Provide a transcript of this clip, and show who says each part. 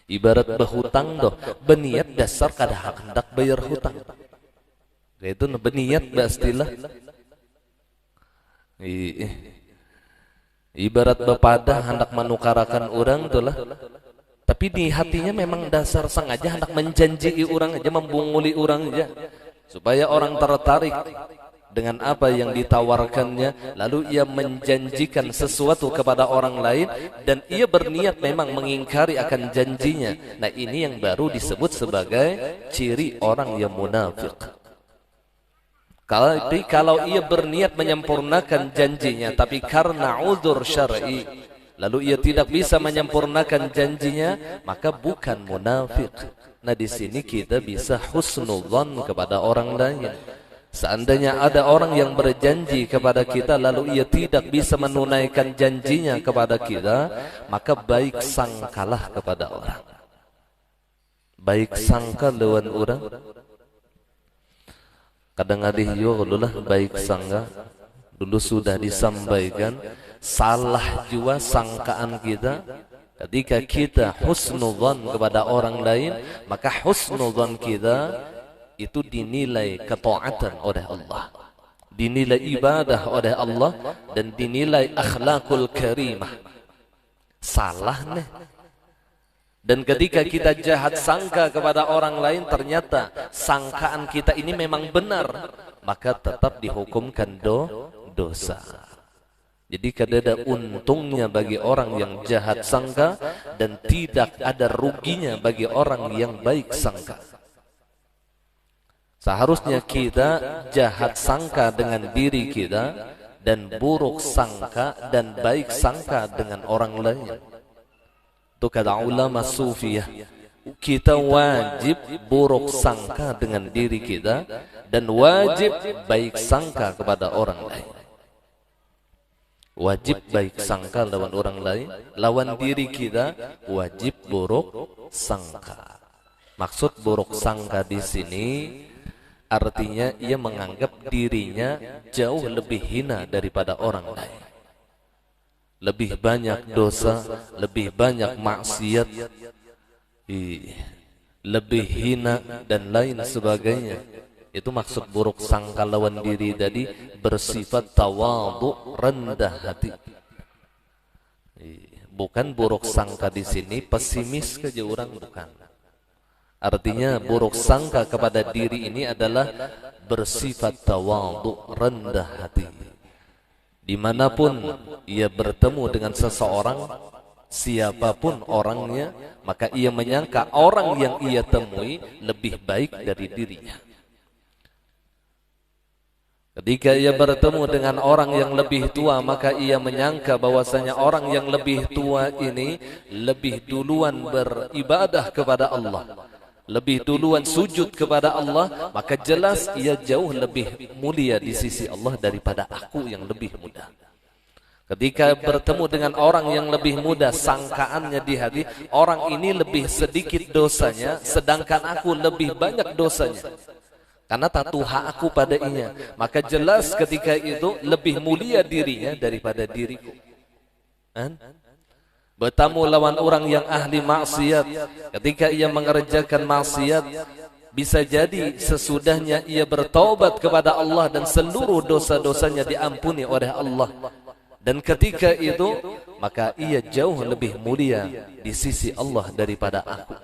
Speaker 1: Ibarat berhutang doh, berniat dasar kada hendak bayar hutang. Itu berniat bastilah. Ibarat bepada hendak menukarakan orang tuh lah. Tapi di hatinya memang dasar sengaja hendak menjanji orang aja, membunguli orang aja, supaya orang tertarik dengan apa yang ditawarkannya, lalu ia menjanjikan sesuatu kepada orang lain dan ia berniat memang mengingkari akan janjinya. Nah, ini yang baru disebut sebagai ciri orang yang munafik. Kalau ia berniat menyempurnakan janjinya tapi karena uzur syar'i lalu ia tidak bisa menyempurnakan janjinya, maka bukan munafik. Nah, di sini kita bisa husnudzan kepada orang lain. Seandainya ada orang yang berjanji kepada kita lalu ia tidak bisa menunaikan janjinya kepada kita, maka baik sangkalah kepada orang. Baik sangka lawan orang. Kadang ada lah baik sangka. Dulu sudah disampaikan, salah juga sangkaan kita. Ketika kita husnudzan kepada orang lain, maka husnudzan kita itu dinilai ketaatan oleh Allah, dinilai ibadah oleh Allah, dan dinilai akhlakul karimah. Salah nih. Dan ketika kita jahat sangka kepada orang lain, ternyata sangkaan kita ini memang benar, maka tetap dihukumkan dosa. Jadi kada ada untungnya bagi orang yang jahat sangka dan tidak ada ruginya bagi orang yang baik sangka. Seharusnya kita jahat sangka dengan diri kita dan buruk sangka dan baik sangka dengan orang lain. Itu kata ulama sufiyah, kita wajib buruk sangka dengan diri kita dan wajib baik sangka kepada orang lain. Wajib baik sangka lawan orang lain, lawan diri kita wajib buruk sangka. Maksud buruk sangka di sini artinya ia menganggap dirinya jauh lebih hina daripada orang lain. Lebih banyak dosa, lebih banyak maksiat, lebih hina dan lain sebagainya. Itu maksud buruk sangka lawan diri tadi, bersifat tawadhu, rendah hati. Bukan buruk sangka di sini pesimis ke orang, bukan. Artinya buruk sangka kepada diri ini adalah bersifat tawadhu, rendah hati. Dimanapun ia bertemu dengan seseorang, siapapun orangnya, maka ia menyangka orang yang ia temui lebih baik dari dirinya. Ketika ia bertemu dengan orang yang lebih tua, maka ia menyangka bahwasanya orang yang lebih tua ini lebih duluan beribadah kepada Allah, lebih duluan sujud kepada Allah, maka jelas ia jauh lebih mulia di sisi Allah daripada aku yang lebih muda. Ketika bertemu dengan orang yang lebih muda, sangkaannya di hati, orang ini lebih sedikit dosanya, sedangkan aku lebih banyak dosanya. Karena tatuha aku padanya, maka jelas ketika itu lebih mulia dirinya daripada diriku. Bertemu lawan orang yang ahli maksiat, ketika ia mengerjakan maksiat, bisa jadi sesudahnya ia bertaubat kepada Allah dan seluruh dosa-dosanya diampuni oleh Allah. Dan ketika itu, maka ia jauh lebih mulia di sisi Allah daripada aku.